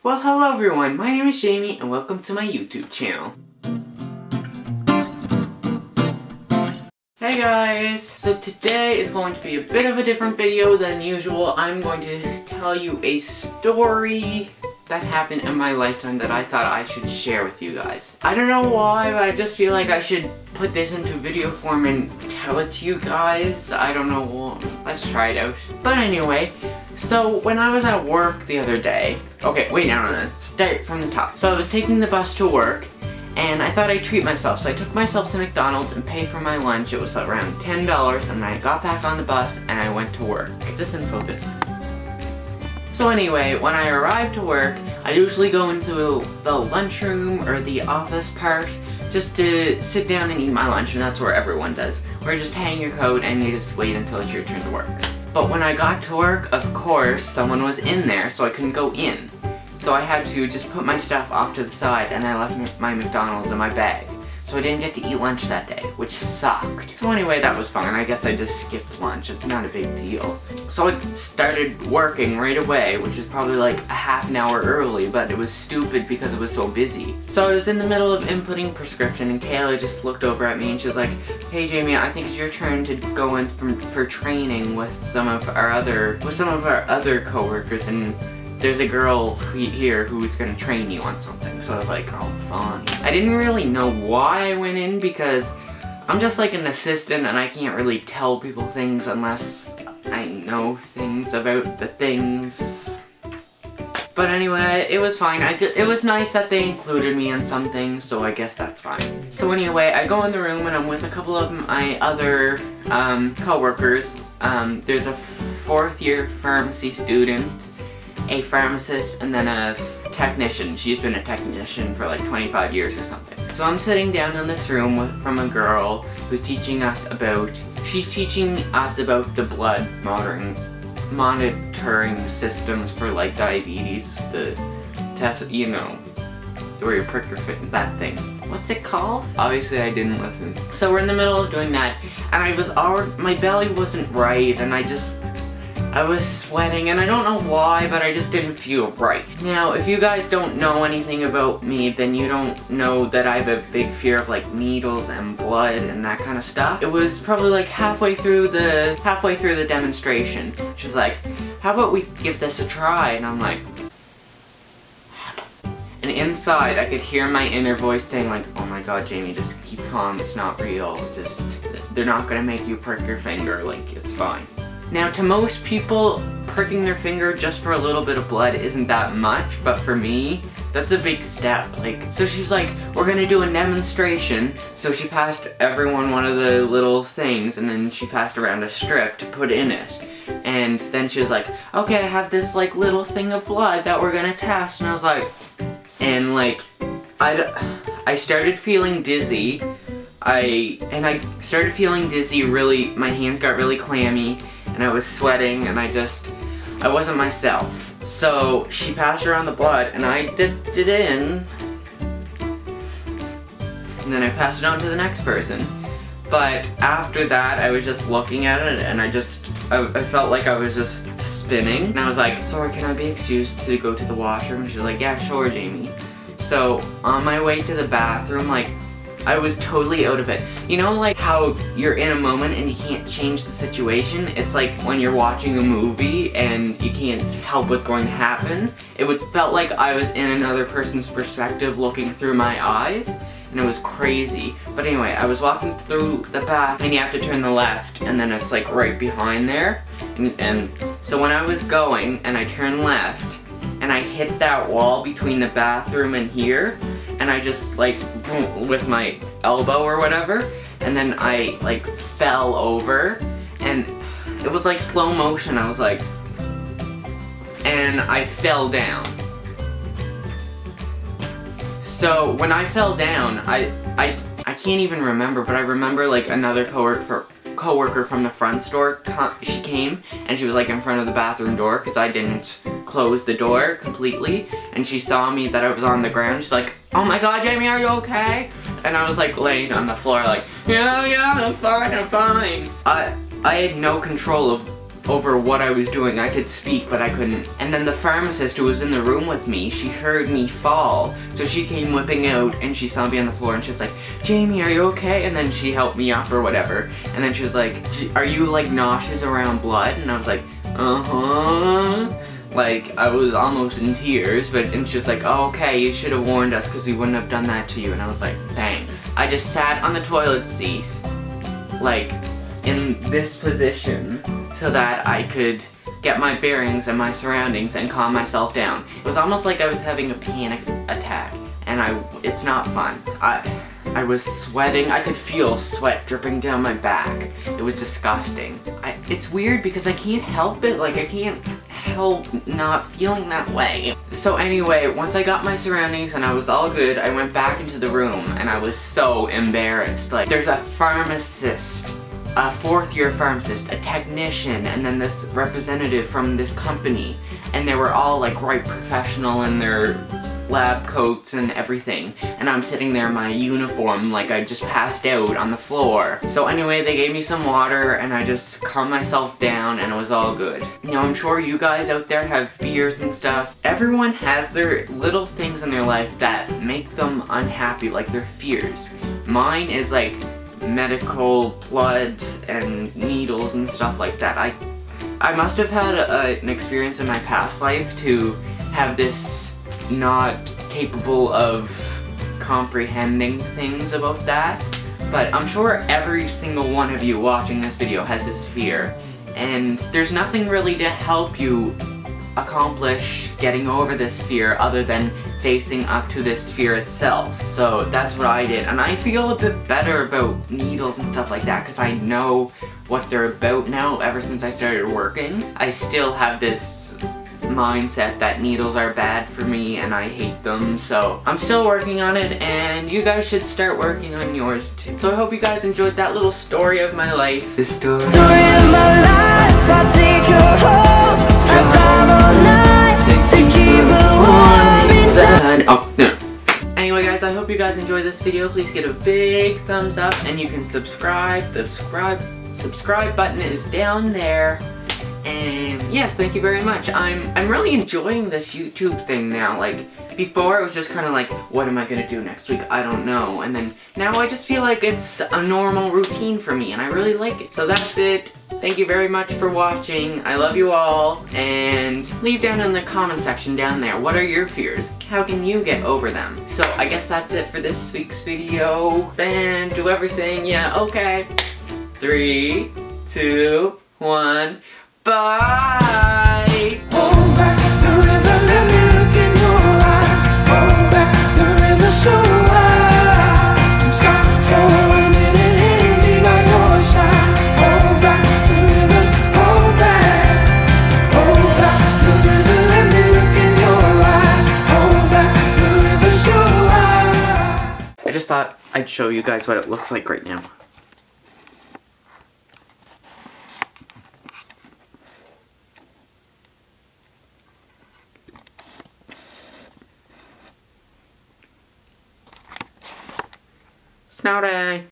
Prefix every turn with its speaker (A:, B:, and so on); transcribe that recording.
A: Well, hello everyone, my name is Jamie and welcome to my YouTube channel. Hey guys! So today is going to be a bit of a different video than usual. I'm going to tell you a story that happened in my lifetime that I thought I should share with you guys. I don't know why, but I just feel like I should put this into video form and tell it to you guys. I don't know, well, let's try it out. But anyway, so when I was at work the other day, okay, wait, no, start from the top. So I was taking the bus to work, and I thought I'd treat myself, so I took myself to McDonald's and paid for my lunch. It was around $10, and I got back on the bus and I went to work. Is this in focus? So anyway, when I arrive to work, I usually go into the lunchroom or the office part just to sit down and eat my lunch, and that's where everyone does. Where you just hang your coat and you just wait until it's your turn to work. But when I got to work, of course, someone was in there, so I couldn't go in. So I had to just put my stuff off to the side, and I left my McDonald's in my bag. So I didn't get to eat lunch that day, which sucked. So anyway, that was fine. I guess I just skipped lunch. It's not a big deal. So I started working right away, which is probably like a half an hour early, but it was stupid because it was so busy. So I was in the middle of inputting prescription, and Kayla just looked over at me and she was like, "Hey Jamie, I think it's your turn to go in for training with some of our other coworkers, and there's a girl here who's gonna train you on something." So I was like, oh, fine. I didn't really know why I went in because I'm just like an assistant and I can't really tell people things unless I know things about the things. But anyway, it was fine. It was nice that they included me in some things, so I guess that's fine. So anyway, I go in the room and I'm with a couple of my other co-workers. There's a 4th year pharmacy student, a pharmacist, and then a technician. She's been a technician for like 25 years or something. So I'm sitting down in this room from a girl who's teaching us about, the blood monitoring systems for like diabetes, the test, you know, where you prick your fit, that thing. What's it called? Obviously I didn't listen. So we're in the middle of doing that, and my belly wasn't right, and I was sweating, and I don't know why, but I just didn't feel right. Now, if you guys don't know anything about me, then you don't know that I have a big fear of like needles and blood and that kind of stuff. It was probably like halfway through the demonstration. She was like, "How about we give this a try?" And I'm like, and inside I could hear my inner voice saying like, "Oh my god, Jamie, just keep calm, it's not real. They're not gonna make you prick your finger, like, it's fine." Now, to most people, pricking their finger just for a little bit of blood isn't that much, but for me, that's a big step. Like, so she's like, "We're gonna do a demonstration." So she passed everyone one of the little things, and then she passed around a strip to put in it. And then she was like, "Okay, I have this like little thing of blood that we're gonna test." And I was like, and like, I started feeling dizzy. I started feeling dizzy, really, my hands got really clammy, and I was sweating, and I wasn't myself. So she passed around the blood, and I dipped it in, and then I passed it on to the next person. But after that, I was just looking at it, and I felt like I was just spinning. And I was like, "Sorry, can I be excused to go to the washroom?" And she was like, "Yeah, sure, Jamie." So on my way to the bathroom, like, I was totally out of it. You know, like how you're in a moment and you can't change the situation? It's like when you're watching a movie and you can't help what's going to happen. Felt like I was in another person's perspective looking through my eyes, and it was crazy. But anyway, I was walking through the bath, and you have to turn the left, and then it's like right behind there. And so when I was going and I turned left, and I hit that wall between the bathroom and here, and I just like, with my elbow or whatever, and then I like fell over, and it was like slow motion. I was like, and I fell down. So when I fell down, I can't even remember, but I remember like another coworker from the front store, she came, and she was like in front of the bathroom door, because I didn't close the door completely, and she saw me that I was on the ground. She's like, "Oh my god, Jamie, are you okay?" And I was like laying on the floor like, yeah, I'm fine, I'm fine. I had no control of over what I was doing. I could speak, but I couldn't. And then the pharmacist who was in the room with me, she heard me fall. So she came whipping out and she saw me on the floor and she was like, Jamie, are you okay? And then she helped me up or whatever. And then she was like, are you like nauseous around blood? And I was like, uh-huh. Like, I was almost in tears, but and she was like, oh, okay, you should have warned us because we wouldn't have done that to you. And I was like, thanks. I just sat on the toilet seat, like, in this position so that I could get my bearings and my surroundings and calm myself down. It was almost like I was having a panic attack, and it's not fun. I was sweating. I could feel sweat dripping down my back. It was disgusting. It's weird because I can't help it. Like, I can't help not feeling that way. So anyway, once I got my surroundings and I was all good, I went back into the room and I was so embarrassed. Like, there's a pharmacist, a fourth-year pharmacist, a technician, and then this representative from this company. And they were all like right professional in their lab coats and everything, and I'm sitting there in my uniform like I just passed out on the floor. So anyway, they gave me some water and I just calmed myself down and it was all good. Now, I'm sure you guys out there have fears and stuff. Everyone has their little things in their life that make them unhappy, like their fears. Mine is like medical blood and needles and stuff like that. I must have had an experience in my past life to have this not capable of comprehending things about that, but I'm sure every single one of you watching this video has this fear, and there's nothing really to help you accomplish getting over this fear other than facing up to this fear itself. So that's what I did, and I feel a bit better about needles and stuff like that because I know what they're about now ever since I started working. I still have this mindset that needles are bad for me and I hate them, so I'm still working on it, and you guys should start working on yours too. So I hope you guys enjoyed that little story of my life. The story of my life, I'll take her home, I'll drive all night to keep her warm inside. Oh, no. Anyway guys, I hope you guys enjoyed this video. Please get a big thumbs up, and you can subscribe. The subscribe button is down there. And yes, thank you very much. I'm really enjoying this YouTube thing now. Like, before it was just kind of like, what am I gonna do next week? I don't know. And then now I just feel like it's a normal routine for me and I really like it. So that's it. Thank you very much for watching. I love you all. And leave down in the comment section down there, what are your fears? How can you get over them? So I guess that's it for this week's video. And do everything, yeah, okay. 3, 2, 1. Bye! Hold back the river, let me look in your eyes. Hold back the river so wide, and stop for a minute and be by your side. Hold back the river, hold back. Hold back the river, let me look in your eyes. Hold back the river so wide. I just thought I'd show you guys what it looks like right now. Snow day!